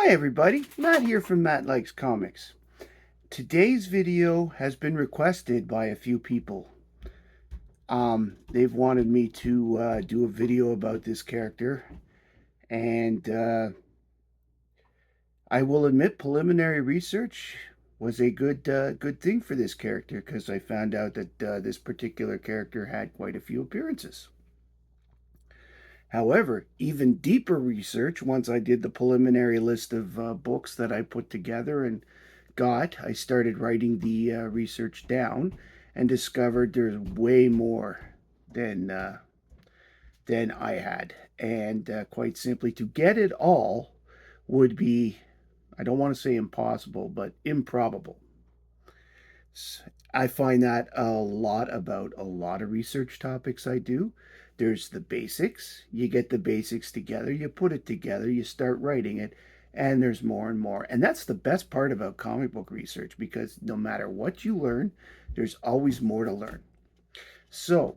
Hi everybody, Matt here from Matt Likes Comics. Today's video has been requested by a few people. They've wanted me to do a video about this character, and I will admit preliminary research was a good thing for this character because I found out that this particular character had quite a few appearances. However, even deeper research, once I did the preliminary list of books that I put together and I started writing the research down and discovered there's way more than than I had. And quite simply, to get it all would be, I don't want to say impossible, but improbable. I find that a lot about a lot of research topics I do. There's the basics. You get the basics together, you put it together, you start writing it, and there's more and more. And that's the best part about comic book research because no matter what you learn, there's always more to learn. So,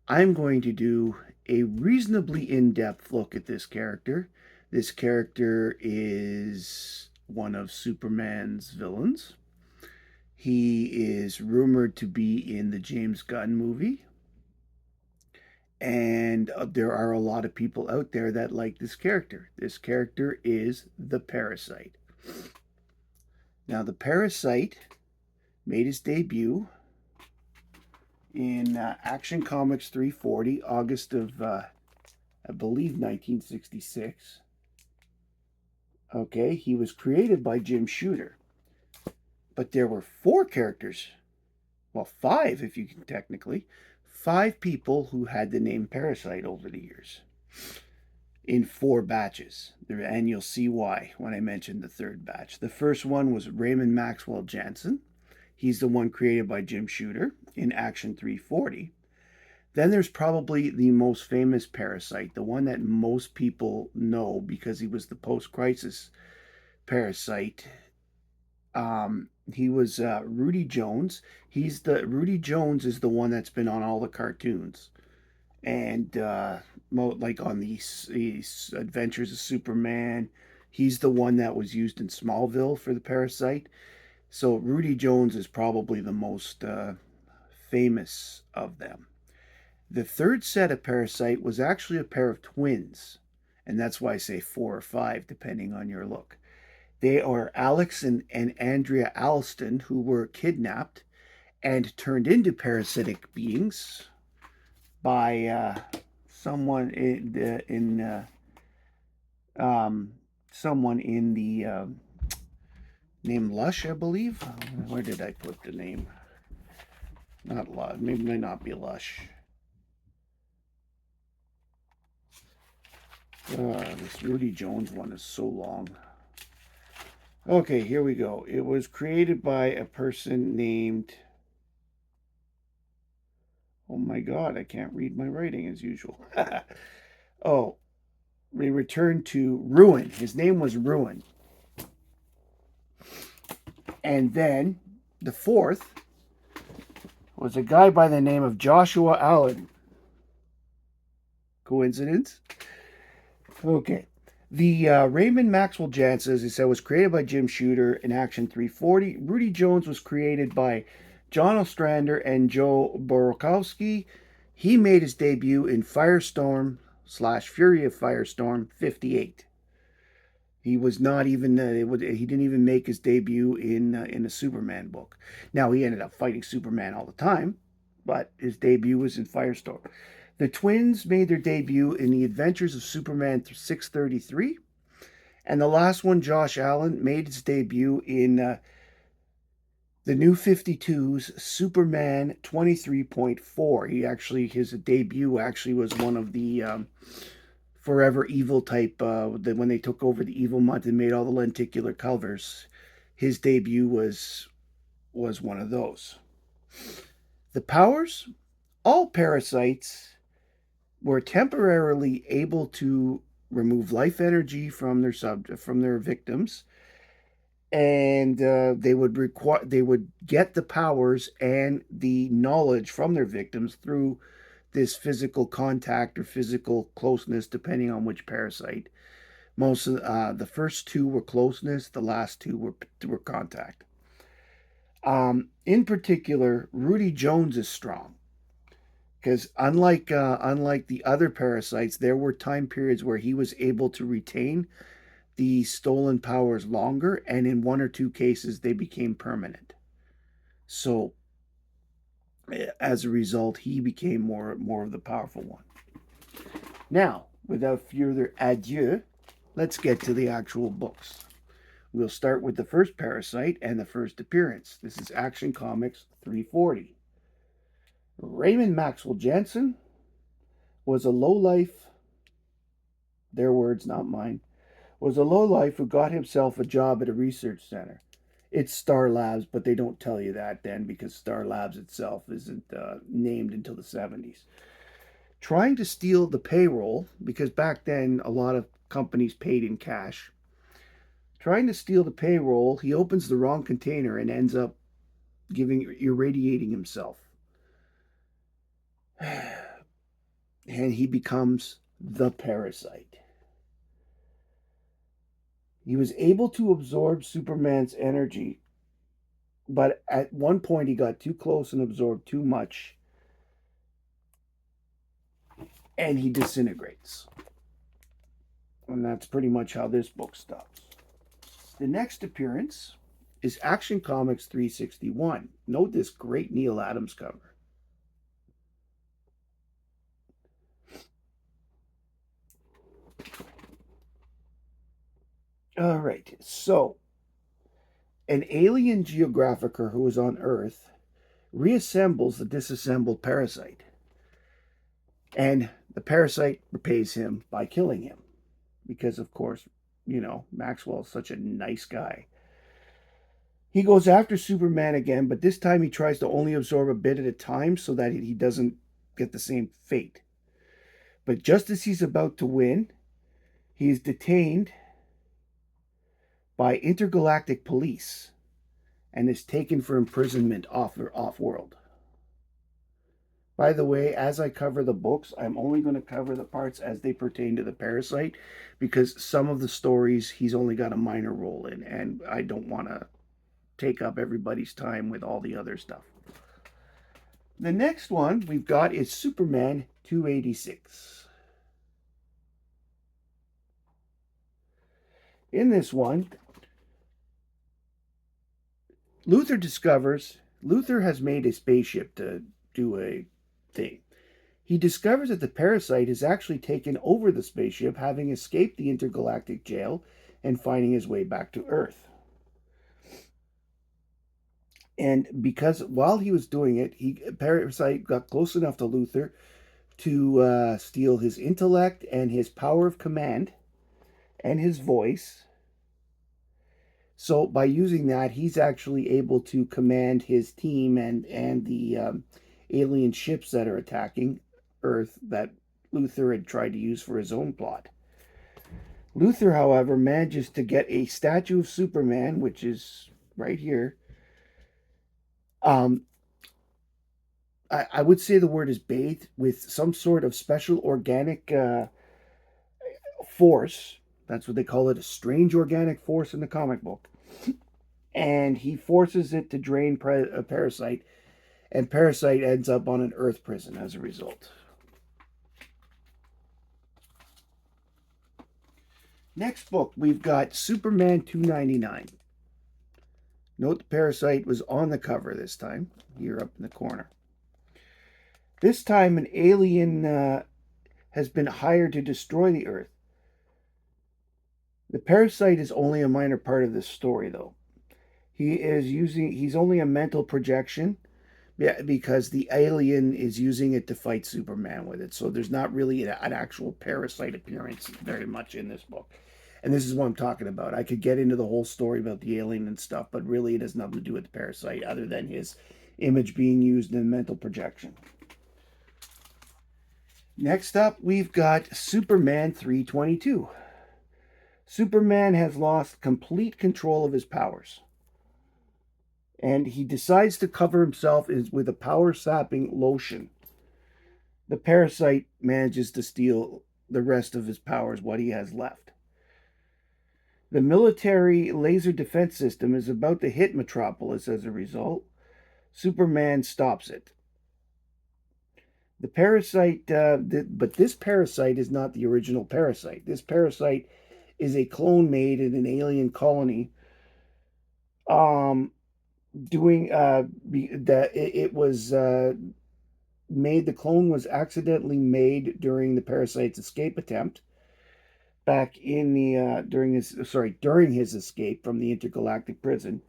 I'm going to do a reasonably in depth look at this character. This character is one of Superman's villains. He is rumored to be in the James Gunn movie. And there are a lot of people out there that like this character. This character is the Parasite. Now, the Parasite made his debut in Action Comics 340, August of, I believe, 1966. Okay, he was created by Jim Shooter. But there were four characters, well, five if you can technically, five people who had the name Parasite over the years in four batches. And you'll see why when I mention the third batch. The first one was Raymond Maxwell Jansen. He's the one created by Jim Shooter in Action 340. Then there's probably the most famous Parasite, the one that most people know because he was the post-crisis Parasite. He was Rudy Jones. Rudy Jones is the one that's been on all the cartoons, and like on these Adventures of Superman. He's the one that was used in Smallville for the Parasite. So Rudy Jones is probably the most famous of them. The third set of Parasite was actually a pair of twins, and that's why I say four or five, depending on your look. They are Alex and Andrea Alston, who were kidnapped and turned into parasitic beings by someone someone in the name Lush, I believe. Where did I put the name? Not Lush. Maybe it might not be Lush. This Rudy Jones one is so long. Okay, here we go. It was created by a person named... Oh my god, I can't read my writing as usual. Oh, we return to Ruin. His name was Ruin. And then the fourth was a guy by the name of Joshua Allen. Coincidence? Okay. The Raymond Maxwell Jansen, as I said, was created by Jim Shooter in Action 340. Rudy Jones was created by John Ostrander and Joe Borkowski. He made his debut in Firestorm / Fury of Firestorm 58. He was not even he didn't even make his debut in a Superman book. Now he ended up fighting Superman all the time, but his debut was in Firestorm. The twins made their debut in The Adventures of Superman 633, and the last one, Josh Allen, made his debut in the New 52's Superman 23.4. His debut actually was one of the Forever Evil type, when they took over the Evil Month and made all the lenticular covers. His debut was one of those. The powers, all parasites were temporarily able to remove life energy from their victims, and they would get the powers and the knowledge from their victims through this physical contact or physical closeness, depending on which parasite. Most of the first two were closeness, the last two were contact. In particular, Rudy Jones is strong because unlike the other parasites, there were time periods where he was able to retain the stolen powers longer, and in one or two cases, they became permanent. So, as a result, he became more of the powerful one. Now, without further adieu, let's get to the actual books. We'll start with the first parasite and the first appearance. This is Action Comics 340. Raymond Maxwell Jansen was a lowlife, their words, not mine, was a lowlife who got himself a job at a research center. It's Star Labs, but they don't tell you that then because Star Labs itself isn't named until the 70s. Trying to steal the payroll, because back then a lot of companies paid in cash. Trying to steal the payroll, he opens the wrong container and ends up irradiating himself. And he becomes the parasite. He was able to absorb Superman's energy, but at one point he got too close and absorbed too much, and he disintegrates. And that's pretty much how this book stops. The next appearance is Action Comics 361. Note this great Neil Adams cover. All right, so an alien geographer who is on Earth reassembles the disassembled parasite. And the parasite repays him by killing him. Because, of course, Maxwell's such a nice guy. He goes after Superman again, but this time he tries to only absorb a bit at a time so that he doesn't get the same fate. But just as he's about to win, he is detained by intergalactic police and is taken for imprisonment off world. By the way, as I cover the books, I'm only going to cover the parts as they pertain to the parasite because some of the stories he's only got a minor role in, and I don't want to take up everybody's time with all the other stuff. The next one we've got is Superman 286. In this one, Luthor has made a spaceship to do a thing. He discovers that the parasite has actually taken over the spaceship, having escaped the intergalactic jail and finding his way back to Earth. And because while he was doing it, Parasite got close enough to Luthor to steal his intellect and his power of command and his voice. So by using that, he's actually able to command his team and the alien ships that are attacking Earth that Luthor had tried to use for his own plot. Luthor, however, manages to get a statue of Superman, which is right here. I would say the word is bathed with some sort of special organic force. That's what they call it, a strange organic force in the comic book. And he forces it to drain Parasite, and Parasite ends up on an Earth prison as a result. Next book, we've got Superman 299. Note the Parasite was on the cover this time, here up in the corner. This time, an alien has been hired to destroy the Earth. The Parasite is only a minor part of this story, though. He's only a mental projection, because the alien is using it to fight Superman with it. So there's not really an actual parasite appearance very much in this book. And this is what I'm talking about. I could get into the whole story about the alien and stuff, but really it has nothing to do with the parasite other than his image being used in mental projection. Next up, we've got Superman 322. Superman has lost complete control of his powers, and he decides to cover himself with a power sapping lotion. The parasite manages to steal the rest of his powers, what he has left. The military laser defense system is about to hit Metropolis as a result. Superman stops it. The parasite, but this parasite is not the original parasite. This parasite is a clone made in an alien colony. Um, doing that it was made. The clone was accidentally made during the parasite's escape attempt back in the during his escape from the intergalactic prison.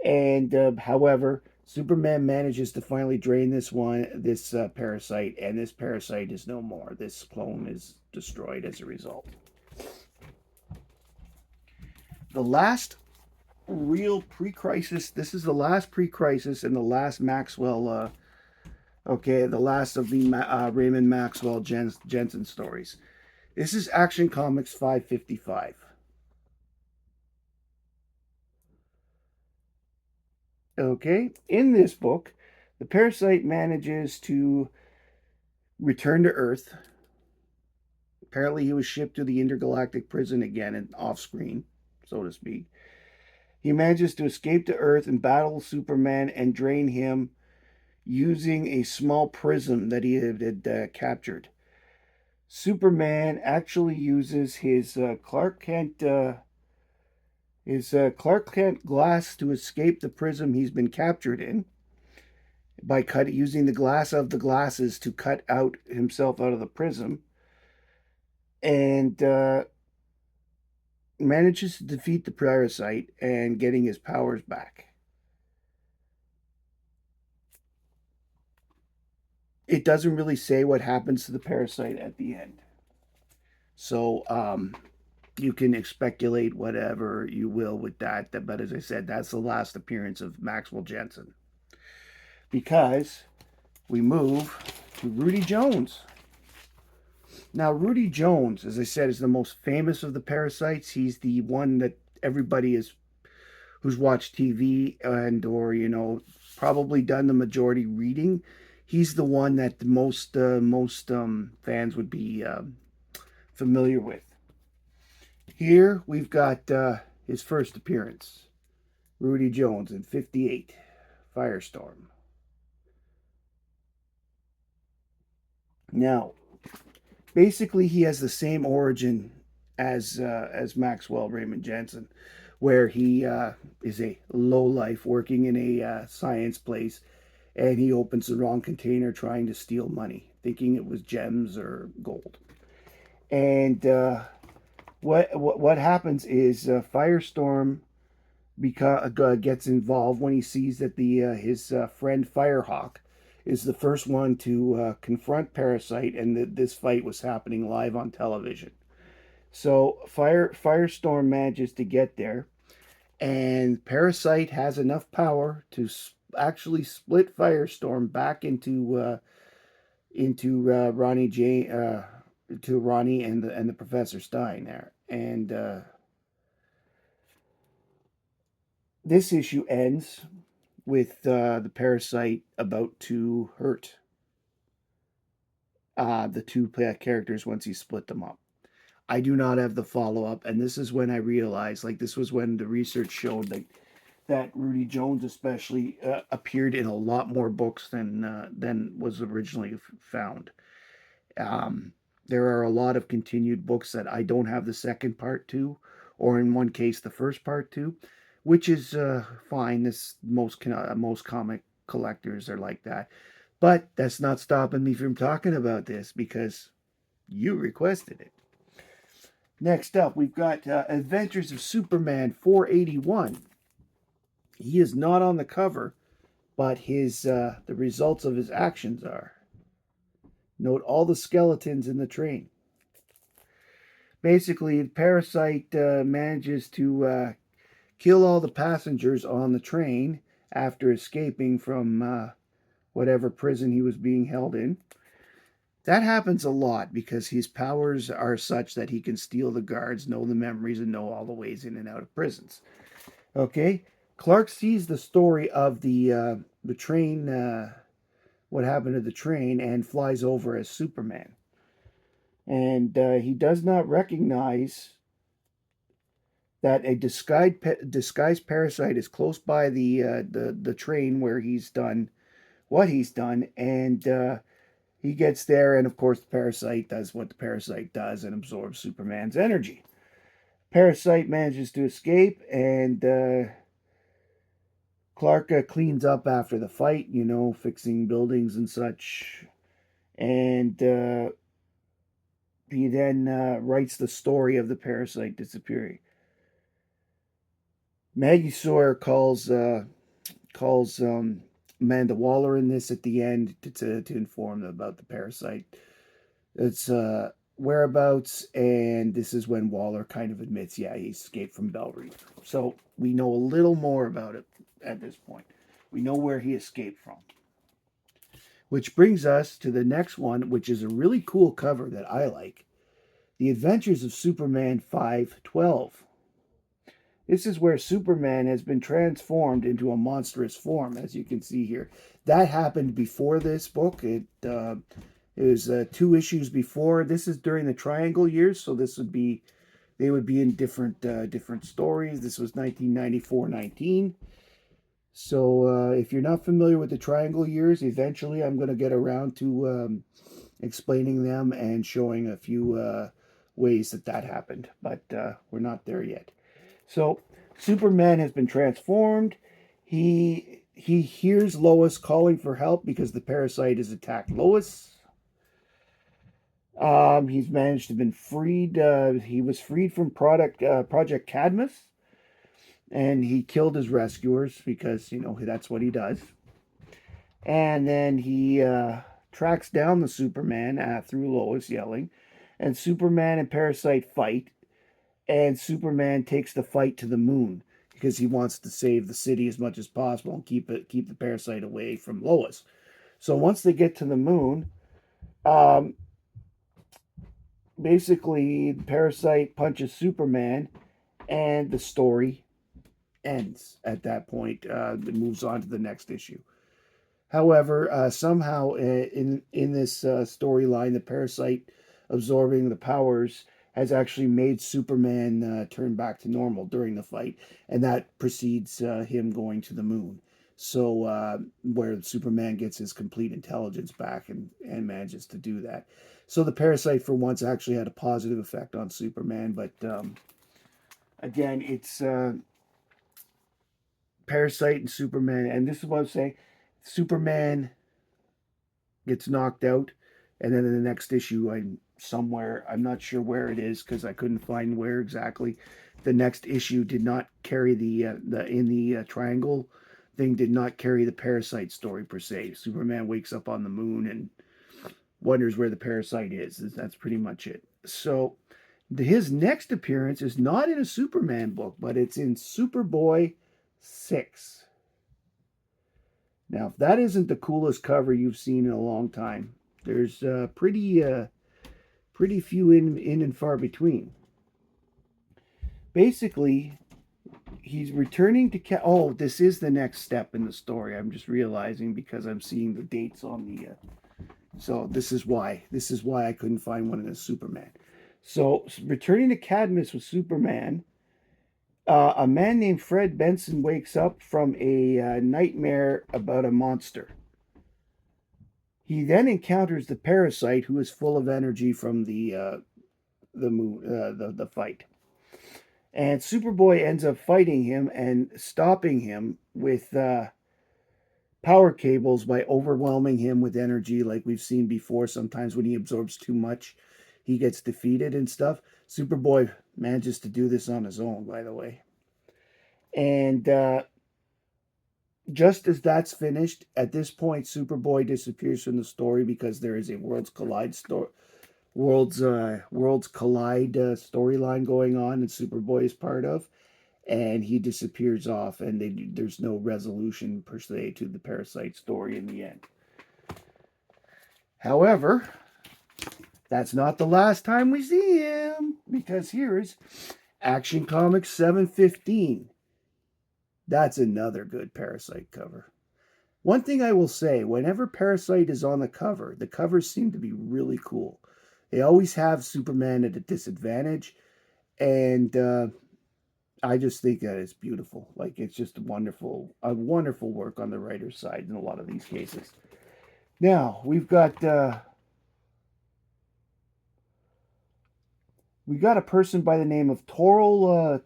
And however, Superman manages to finally drain this parasite, and this parasite is no more. This clone is destroyed as a result. The last real pre-crisis. This is the last pre-crisis and the last Maxwell. The last of the Raymond Maxwell Jensen stories. This is Action Comics 555. Okay, in this book, the parasite manages to return to Earth. Apparently, he was shipped to the intergalactic prison again and off screen, so to speak. He manages to escape to Earth and battle Superman and drain him using a small prism that he had captured. Superman actually uses his Clark Kent glass to escape the prism he's been captured in by using the glass of the glasses to cut out himself out of the prism, and manages to defeat the parasite and getting his powers back. It doesn't really say what happens to the parasite at the end. So you can speculate whatever you will with that. But as I said, that's the last appearance of Maxwell Jensen. Because we move to Rudy Jones. Now, Rudy Jones, as I said, is the most famous of the parasites. He's the one that everybody is who's watched TV and or probably done the majority reading. He's the one that the most fans would be familiar with. Here we've got his first appearance, Rudy Jones in '58, Firestorm. Now, basically, he has the same origin as Maxwell Raymond Jensen, where he is a low life working in a science place, and he opens the wrong container trying to steal money, thinking it was gems or gold. And what happens is Firestorm gets involved when he sees that his friend Firehawk is the first one to confront Parasite, and this fight was happening live on television. So Firestorm manages to get there, and Parasite has enough power to actually split Firestorm back into Ronnie J. To Ronnie and the Professor Stein there, and this issue ends with the parasite about to hurt the two characters once he split them up. I do not have the follow up, and this is when I realized, like, this was when the research showed that Rudy Jones especially appeared in a lot more books than was originally found. Um, there are a lot of continued books that I don't have the second part to, or in one case the first part to, which is fine. This most comic collectors are like that, but that's not stopping me from talking about this because you requested it. Next up, we've got Adventures of Superman 481. He is not on the cover, but his the results of his actions are. Note all the skeletons in the train. Basically, the parasite manages to kill all the passengers on the train after escaping from whatever prison he was being held in. That happens a lot because his powers are such that he can steal the guards, know the memories, and know all the ways in and out of prisons. Okay, Clark sees the story of the train, what happened to the train, and flies over as Superman. And he does not recognize that a disguised parasite is close by the train where he's done what he's done, and he gets there, and of course the parasite does what the parasite does and absorbs Superman's energy. Parasite manages to escape, and Clark cleans up after the fight, fixing buildings and such, and he then writes the story of the parasite disappearing. Maggie Sawyer calls Amanda Waller in this at the end to inform them about the parasite. Its whereabouts, and this is when Waller kind of admits, yeah, he escaped from Bell Reef. So we know a little more about it at this point. We know where he escaped from. Which brings us to the next one, which is a really cool cover that I like. The Adventures of Superman 512. This is where Superman has been transformed into a monstrous form, as you can see here. That happened before this book. It was 2 issues before. This is during the Triangle years, so they would be in different stories. This was 1994-19. So if you're not familiar with the Triangle years, eventually I'm going to get around to explaining them and showing a few ways that happened, but we're not there yet. So Superman has been transformed. He hears Lois calling for help because the parasite has attacked Lois. He's managed to been freed. He was freed from Project Cadmus, and he killed his rescuers because that's what he does. And then he tracks down the Superman through Lois yelling, and Superman and Parasite fight, and Superman takes the fight to the moon because he wants to save the city as much as possible and keep the parasite away from Lois. So once they get to the moon, um, basically the parasite punches Superman, and the story ends at that point. It moves on to the next issue. However, somehow in this storyline, the parasite absorbing the powers has actually made Superman turn back to normal during the fight, and that precedes him going to the moon. So where Superman gets his complete intelligence back and manages to do that. So the parasite for once actually had a positive effect on Superman, but again, it's Parasite and Superman, and this is what I'm saying. Superman gets knocked out, and then in the next issue, I'm not sure where it is because I couldn't find where exactly. The next issue did not carry the triangle thing did not carry the parasite story per se. Superman wakes up on the moon and wonders where the parasite is. That's pretty much it. So his next appearance is not in a Superman book, but it's in Superboy 6. Now, if that isn't the coolest cover you've seen in a long time, there's pretty few in and far between. Basically, he's returning to oh, this is the next step in the story. I'm just realizing because I'm seeing the dates on the so this is why I couldn't find one in the Superman. So returning to Cadmus with Superman, a man named Fred Benson wakes up from a nightmare about a monster. He then encounters the parasite, who is full of energy from the fight. And Superboy ends up fighting him and stopping him with power cables by overwhelming him with energy, like we've seen before. Sometimes when he absorbs too much, he gets defeated and stuff. Superboy manages to do this on his own, by the way. And just as that's finished, at this point, Superboy disappears from the story because there is a Worlds Collide storyline going on, and Superboy is part of, and he disappears off, and there's no resolution per se to the Parasite story in the end. However, that's not the last time we see him, because here's Action Comics 715. That's another good Parasite cover. One thing I will say, whenever Parasite is on the covers seem to be really cool. They always have Superman at a disadvantage, and I just think that it's beautiful. Like it's just a wonderful work on the writer's side in a lot of these cases. Now we got a person by the name of Torval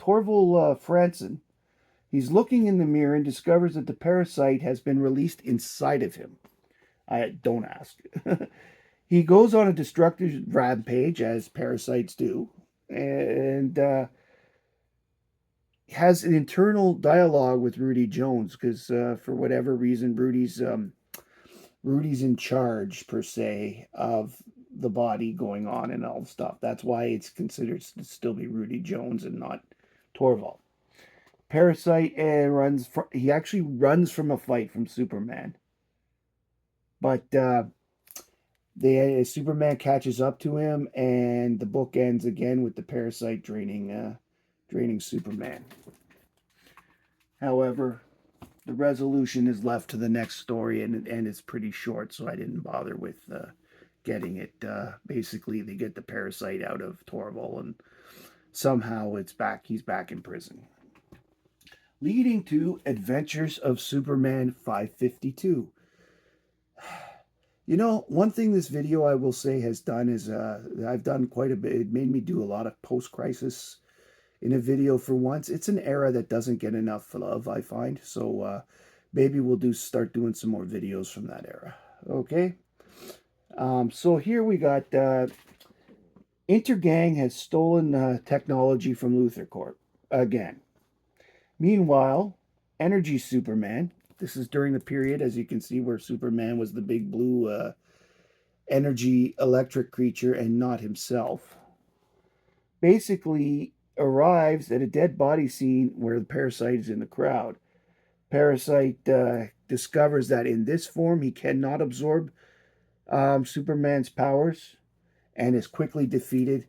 Franson. He's looking in the mirror and discovers that the parasite has been released inside of him. I don't ask. He goes on a destructive rampage, as parasites do, and has an internal dialogue with Rudy Jones because, for whatever reason, Rudy's in charge per se of the body going on and all the stuff. That's why it's considered to still be Rudy Jones and not Torvald. Parasite he actually runs from a fight from Superman, but Superman catches up to him, and the book ends again with the parasite draining Superman. However, the resolution is left to the next story, and it's pretty short, so I didn't bother with getting it. Basically, they get the parasite out of Torval, and somehow it's back. He's back in prison, leading to Adventures of Superman 552. You know, one thing this video I will say has done is I've done quite a bit. It made me do a lot of post-crisis in a video for once. It's an era that doesn't get enough love, I find. So maybe we'll start doing some more videos from that era. Okay. So here we got Intergang has stolen technology from Luthor Corp again. Meanwhile, Energy Superman. This is during the period, as you can see, where Superman was the big blue energy electric creature and not himself. Basically arrives at a dead body scene where the parasite is in the crowd. Parasite discovers that in this form he cannot absorb Superman's powers and is quickly defeated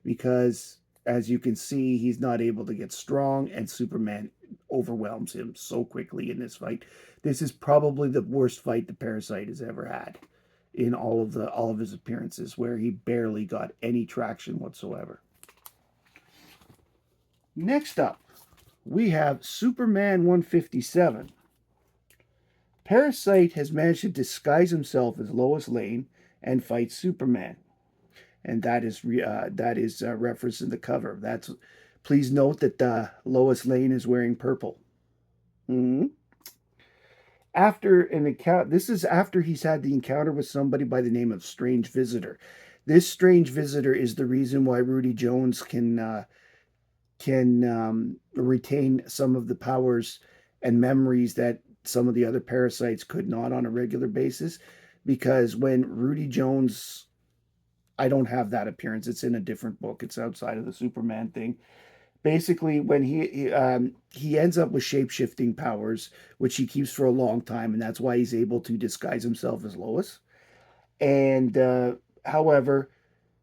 because, as you can see, he's not able to get strong, and Superman overwhelms him so quickly in this fight. This is probably the worst fight the Parasite has ever had in all of his appearances, where he barely got any traction whatsoever. Next up, we have Superman 157. Parasite has managed to disguise himself as Lois Lane and fight Superman, and that is referenced in the cover. Please note that Lois Lane is wearing purple. Mm-hmm. This is after he's had the encounter with somebody by the name of Strange Visitor. This Strange Visitor is the reason why Rudy Jones can retain some of the powers and memories that some of the other parasites could not on a regular basis, because when Rudy Jones, I don't have that appearance, it's in a different book, it's outside of the Superman thing. Basically, when he ends up with shape-shifting powers, which he keeps for a long time, and that's why he's able to disguise himself as Lois. And however,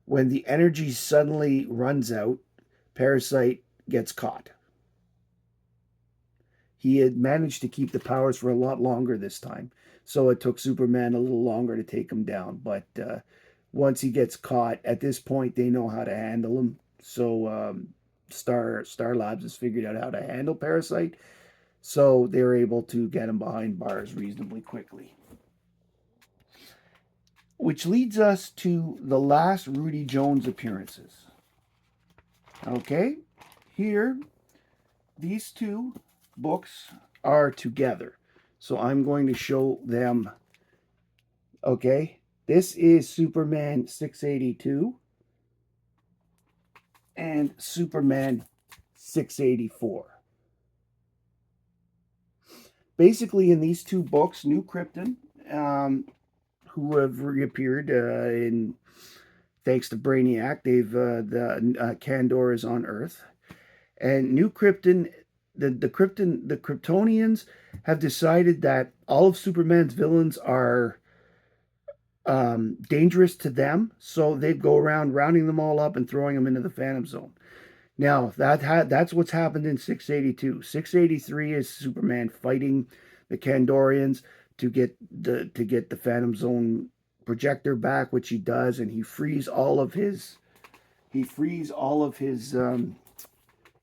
when the energy suddenly runs out, Parasite gets caught. He had managed to keep the powers for a lot longer this time, so it took Superman a little longer to take him down. But once he gets caught, at this point they know how to handle him. So Star Labs has figured out how to handle Parasite, so they're able to get him behind bars reasonably quickly. Which leads us to the last Rudy Jones appearances. Okay, here, these two books are together. So I'm going to show them. Okay, this is Superman 682 and Superman 684. Basically, in these two books, New Krypton, who have reappeared in thanks to Brainiac, Kandor is on Earth, and New Krypton. The Kryptonians have decided that all of Superman's villains are dangerous to them, so they go around rounding them all up and throwing them into the Phantom Zone. Now that's what's happened in 682. 683 is Superman fighting the Kandorians to get the Phantom Zone projector back, which he does, and he frees all of his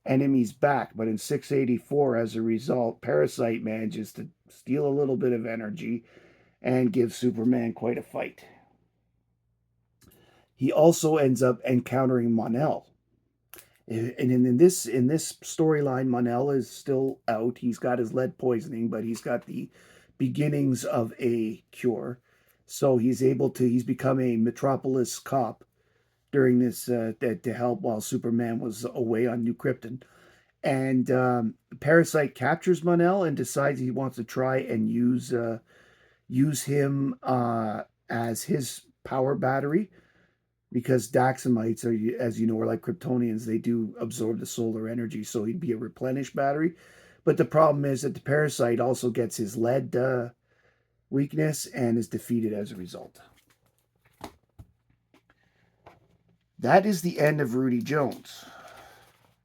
enemies back. But in 684, as a result, Parasite manages to steal a little bit of energy and give Superman quite a fight. He also ends up encountering Mon-El. And in this storyline, Mon-El is still out. He's got his lead poisoning, but he's got the beginnings of a cure. So he's become a Metropolis cop during this to help while Superman was away on New Krypton. And Parasite captures Mon-El and decides he wants to try and use him as his power battery, because Daxamites are, as you know, are like Kryptonians. They do absorb the solar energy, so he'd be a replenished battery. But the problem is that the Parasite also gets his lead weakness and is defeated as a result. That is the end of Rudy Jones.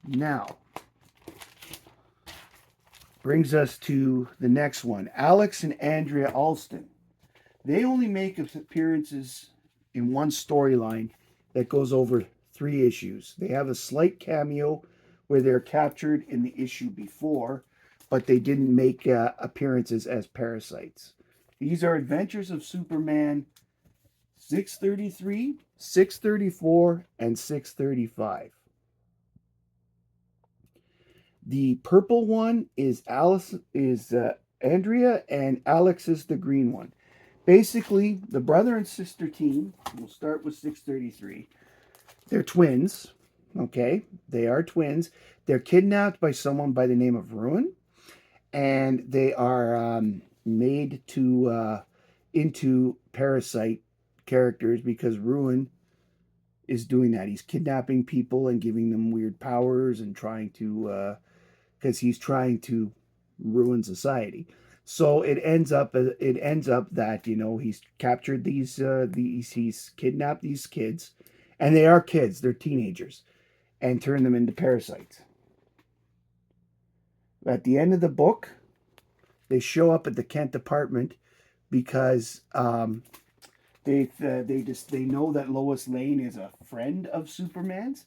Now, brings us to the next one. Alex and Andrea Alston. They only make appearances in one storyline that goes over 3 issues. They have a slight cameo where they're captured in the issue before, but they didn't make appearances as parasites. These are Adventures of Superman 633, 634, and 635. The purple one is Andrea, and Alex is the green one. Basically, the brother and sister team, we'll start with 633. They're twins, okay? They are twins. They're kidnapped by someone by the name of Ruin, and they are made into parasite characters because Ruin is doing that. He's kidnapping people and giving them weird powers and trying to, because he's trying to ruin society. So it ends up that he's captured he's kidnapped these kids, and they are kids, they're teenagers, and turned them into parasites. At the end of the book, they show up at the Kent apartment because they know that Lois Lane is a friend of Superman's.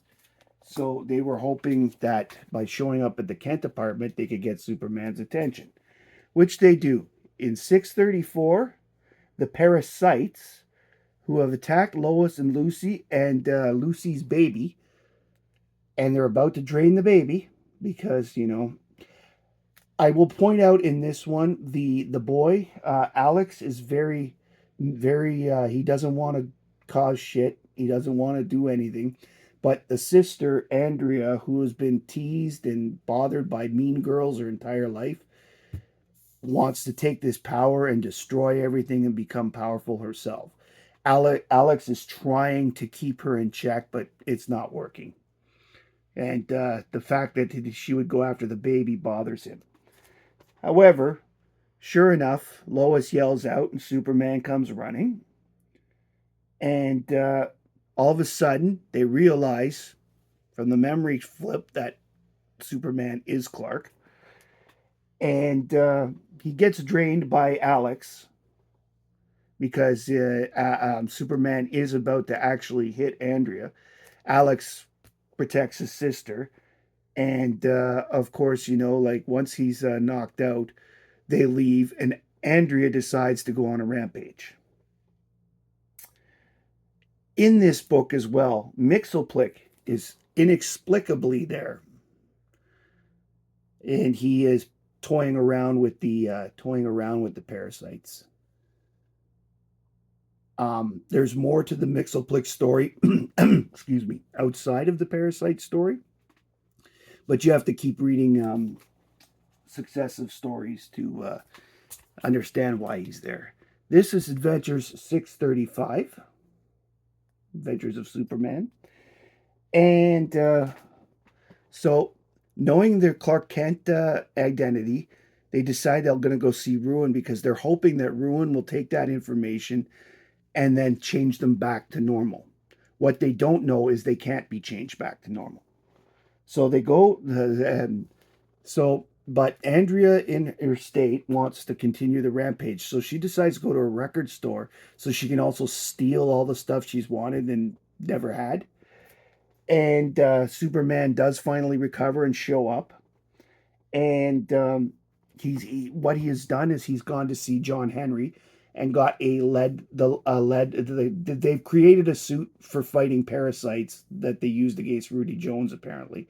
So they were hoping that by showing up at the Kent apartment, they could get Superman's attention, which they do. In 634, the parasites who have attacked Lois and Lucy and Lucy's baby, and they're about to drain the baby because, I will point out in this one, the boy, Alex, is very, very, he doesn't want to cause shit. He doesn't want to do anything. But the sister, Andrea, who has been teased and bothered by mean girls her entire life, wants to take this power and destroy everything and become powerful herself. Alex is trying to keep her in check, but it's not working. And the fact that she would go after the baby bothers him. However, sure enough, Lois yells out and Superman comes running. And all of a sudden, they realize from the memory flip that Superman is Clark. And he gets drained by Alex because Superman is about to actually hit Andrea. Alex protects his sister. And of course, once he's knocked out, they leave, and Andrea decides to go on a rampage. In this book as well, Mxyzptlk is inexplicably there, and he is toying around with the parasites. There's more to the Mxyzptlk story, excuse me, outside of the parasite story, but you have to keep reading successive stories to understand why he's there. This is Adventures 635. Adventures of Superman. And so, knowing their Clark Kent identity, they decide they're going to go see Ruin because they're hoping that Ruin will take that information and then change them back to normal. What they don't know is they can't be changed back to normal. So they go, but Andrea in her state wants to continue the rampage. So she decides to go to a record store so she can also steal all the stuff she's wanted and never had. And Superman does finally recover and show up. And what he has done is he's gone to see John Henry and got a they've created a suit for fighting parasites that they used against Rudy Jones apparently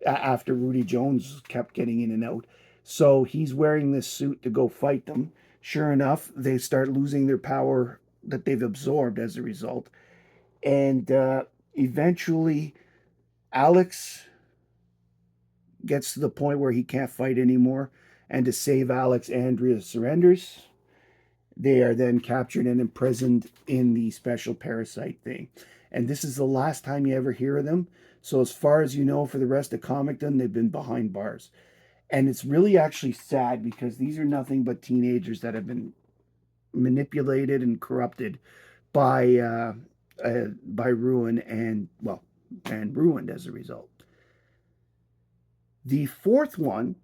after Rudy Jones kept getting in and out. So he's wearing this suit to go fight them. Sure enough, they start losing their power that they've absorbed as a result. And eventually, Alex gets to the point where he can't fight anymore. And to save Alex, Andrea surrenders. They are then captured and imprisoned in the special parasite thing. And this is the last time you ever hear of them. So, as far as you know, for the rest of Comicdom, they've been behind bars. And it's really actually sad because these are nothing but teenagers that have been manipulated and corrupted by Ruin and ruined as a result. The fourth one,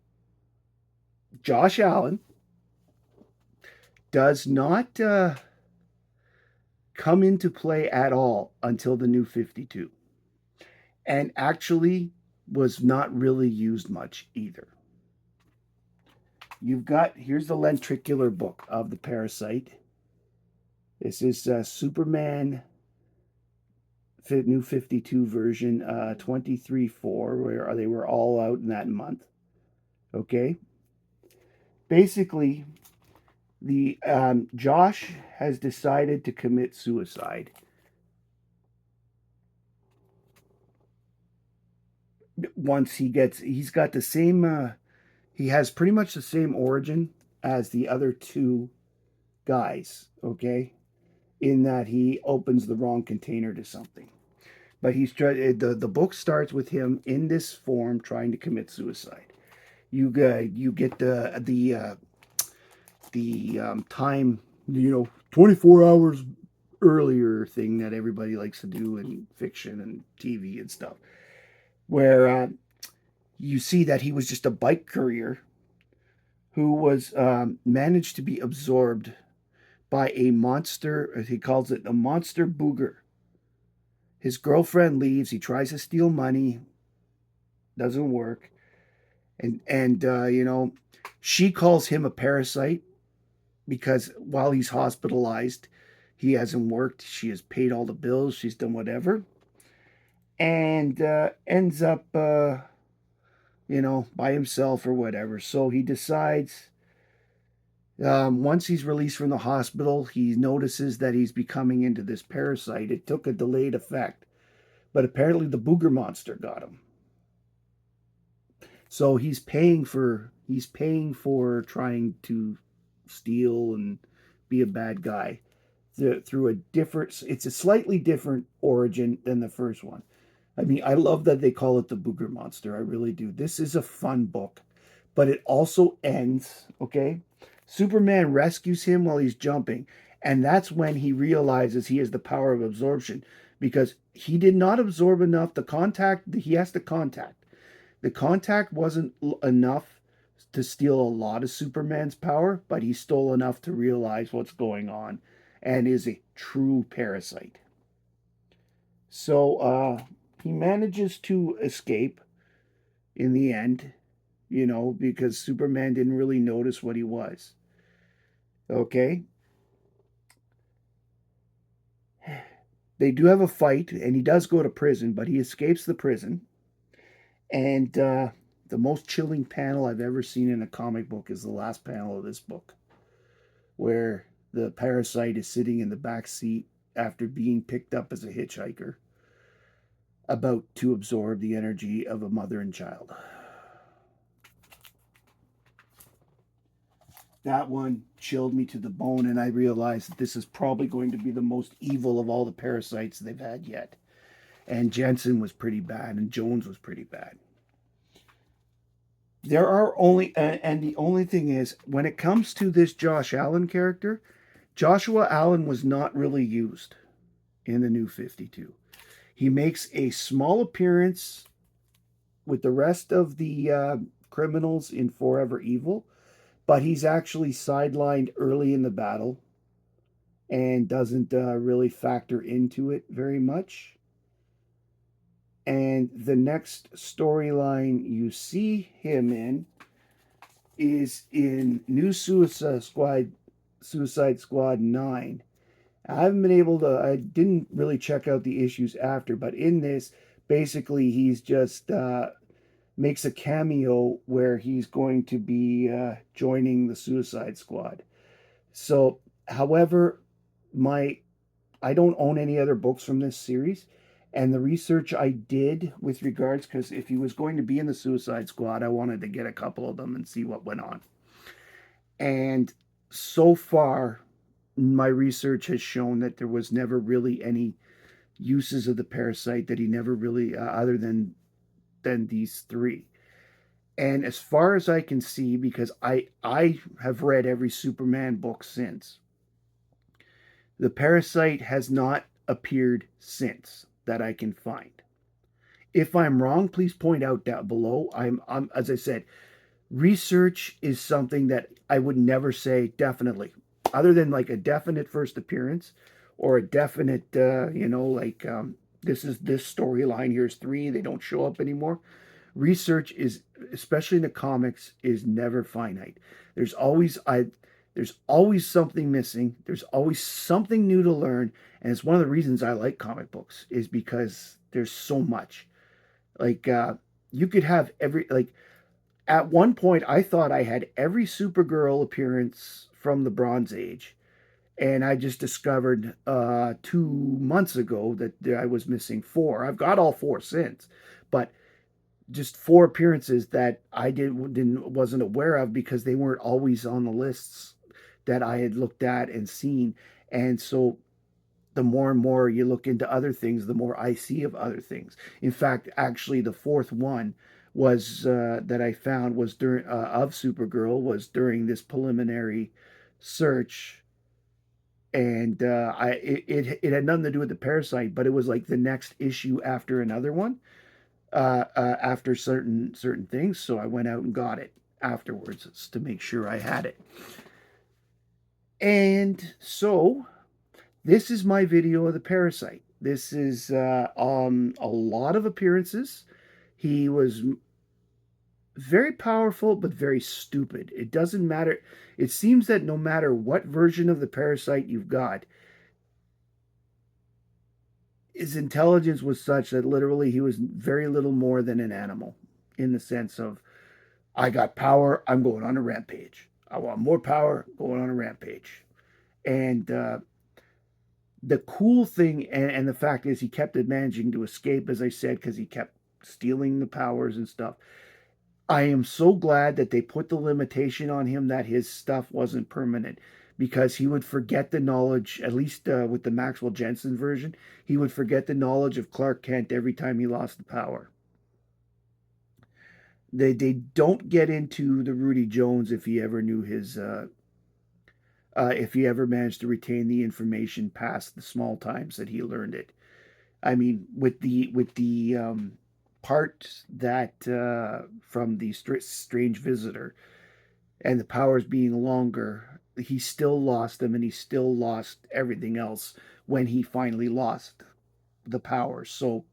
Josh Allen, does not come into play at all until the New 52, and actually was not really used much either. Here's the lenticular book of the Parasite. This is Superman New 52 version 23/4, where they were all out in that month. Okay. Basically, the Josh has decided to commit suicide. Once he's got the same, he has pretty much the same origin as the other two guys. Okay, in that he opens the wrong container to something. But the book starts with him in this form trying to commit suicide. You get the time, 24 hours earlier thing that everybody likes to do in fiction and TV and stuff, where you see that he was just a bike courier who was managed to be absorbed by a monster. He calls it a monster booger. His girlfriend leaves. He tries to steal money, doesn't work, and she calls him a parasite because while he's hospitalized, he hasn't worked. She has paid all the bills. She's done whatever, and ends up, by himself or whatever. So he decides. Once he's released from the hospital, he notices that he's becoming into this parasite. It took a delayed effect, but apparently the booger monster got him. So he's paying for trying to steal and be a bad guy through a different. It's a slightly different origin than the first one. I mean, I love that they call it the booger monster. I really do. This is a fun book, but it also ends. Okay, Superman rescues him while he's jumping, and that's when he realizes he has the power of absorption because he did not absorb enough. He has to contact. The contact wasn't enough to steal a lot of Superman's power, but he stole enough to realize what's going on and is a true parasite. So he manages to escape in the end, because Superman didn't really notice what he was. Okay? They do have a fight, and he does go to prison, but he escapes the prison. And the most chilling panel I've ever seen in a comic book is the last panel of this book, where the parasite is sitting in the back seat after being picked up as a hitchhiker, about to absorb the energy of a mother and child. That one chilled me to the bone, and I realized that this is probably going to be the most evil of all the parasites they've had yet. And Jensen was pretty bad, and Jones was pretty bad. There are only, and the only thing is, when it comes to this Josh Allen character, Joshua Allen was not really used in the New 52. He makes a small appearance with the rest of the criminals in Forever Evil, but he's actually sidelined early in the battle and doesn't really factor into it very much. And the next storyline you see him in is in New Suicide Squad 9. I haven't been able to, I didn't really check out the issues after, but in this, basically, he's just makes a cameo where he's going to be joining the Suicide Squad. So, however, my I don't own any other books from this series. And the research I did with regards, because if he was going to be in the Suicide Squad, I wanted to get a couple of them and see what went on. And so far, my research has shown that there was never really any uses of the parasite, that he never really, other than these three. And as far as I can see, because I have read every Superman book since, the parasite has not appeared since that I can find. If I'm wrong, please point out down below. I'm as I said, research is something that I would never say definitely, other than like a definite first appearance or a definite, this is this storyline. Here's three. They don't show up anymore. Research is, especially in the comics, is never finite. There's always I there's always something missing. There's always something new to learn, and it's one of the reasons I like comic books is because there's so much. Like you could have every like at one point I thought I had every Supergirl appearance from the Bronze Age, and I just discovered 2 months ago that I was missing four. I've got all four since, but just four appearances that I didn't wasn't aware of because they weren't always on the lists that I had looked at and seen. And so the more and more you look into other things, the more I see of other things. In fact, actually, the fourth one was that I found was during of Supergirl was during this preliminary search, and it had nothing to do with the parasite, but it was like the next issue after another one, after certain things. So I went out and got it afterwards to make sure I had it. And so this is my video of the parasite. This is a lot of appearances. He was very powerful, but very stupid. It doesn't matter. It seems that no matter what version of the parasite you've got, his intelligence was such that literally he was very little more than an animal in the sense of, I got power, I'm going on a rampage. I want more power, going on a rampage. And the cool thing, and the fact is, he kept managing to escape, as I said, because he kept stealing the powers and stuff. I am so glad that they put the limitation on him that his stuff wasn't permanent, because he would forget the knowledge, at least with the Maxwell Jensen version, he would forget the knowledge of Clark Kent every time he lost the power. They don't get into the Rudy Jones if he ever knew his if he ever managed to retain the information past the small times that he learned it. I mean, with the part that from the strange visitor and the powers being longer, he still lost them, and he still lost everything else when he finally lost the powers. So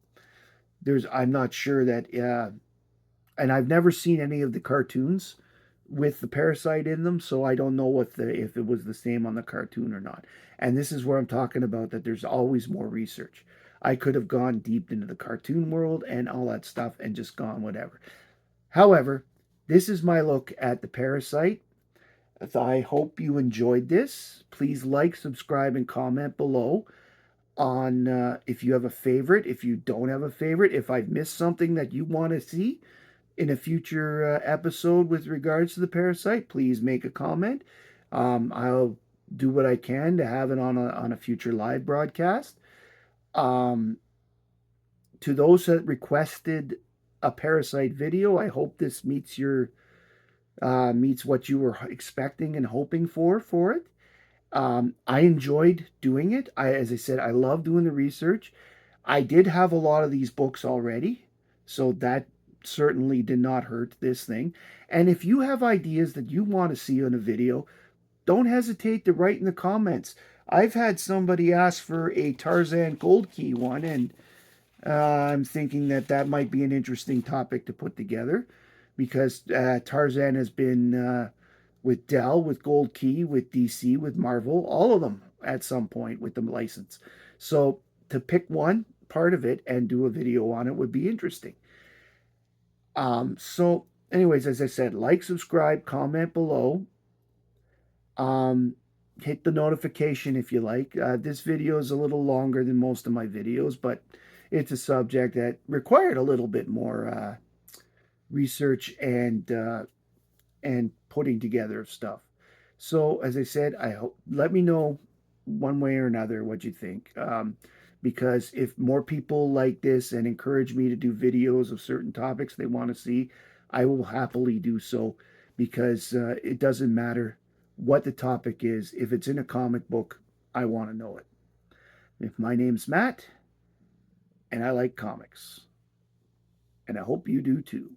I'm not sure that, and I've never seen any of the cartoons with the parasite in them, so I don't know if it was the same on the cartoon or not. And this is where I'm talking about that there's always more research. I could have gone deep into the cartoon world and all that stuff and just gone whatever. However, this is my look at the parasite. I hope you enjoyed this. Please like, subscribe, and comment below on if you have a favorite, if you don't have a favorite, if I've missed something that you want to see in a future episode with regards to the parasite. Please make a comment. I'll do what I can to have it on a future live broadcast. Um, to those that requested a parasite video, I hope this meets what you were expecting and hoping for it. I enjoyed doing it. As I said, I love doing the research. I did have a lot of these books already, so that certainly did not hurt this thing. And if you have ideas that you want to see in a video, don't hesitate to write in the comments. I've had somebody ask for a Tarzan Gold Key one, and I'm thinking that that might be an interesting topic to put together because Tarzan has been with Dell, with Gold Key, with DC, with Marvel, all of them at some point with the license. So to pick one part of it and do a video on it would be interesting. So, anyways, as I said, like, subscribe, comment below. Um, Hit the notification if you like. This video is a little longer than most of my videos, but it's a subject that required a little bit more research and putting together of stuff. So, as I said, I hope let me know one way or another what you think. Because if more people like this and encourage me to do videos of certain topics they want to see, I will happily do so because it doesn't matter what the topic is. If it's in a comic book, I want to know it. If my name's Matt and I like comics, and I hope you do too.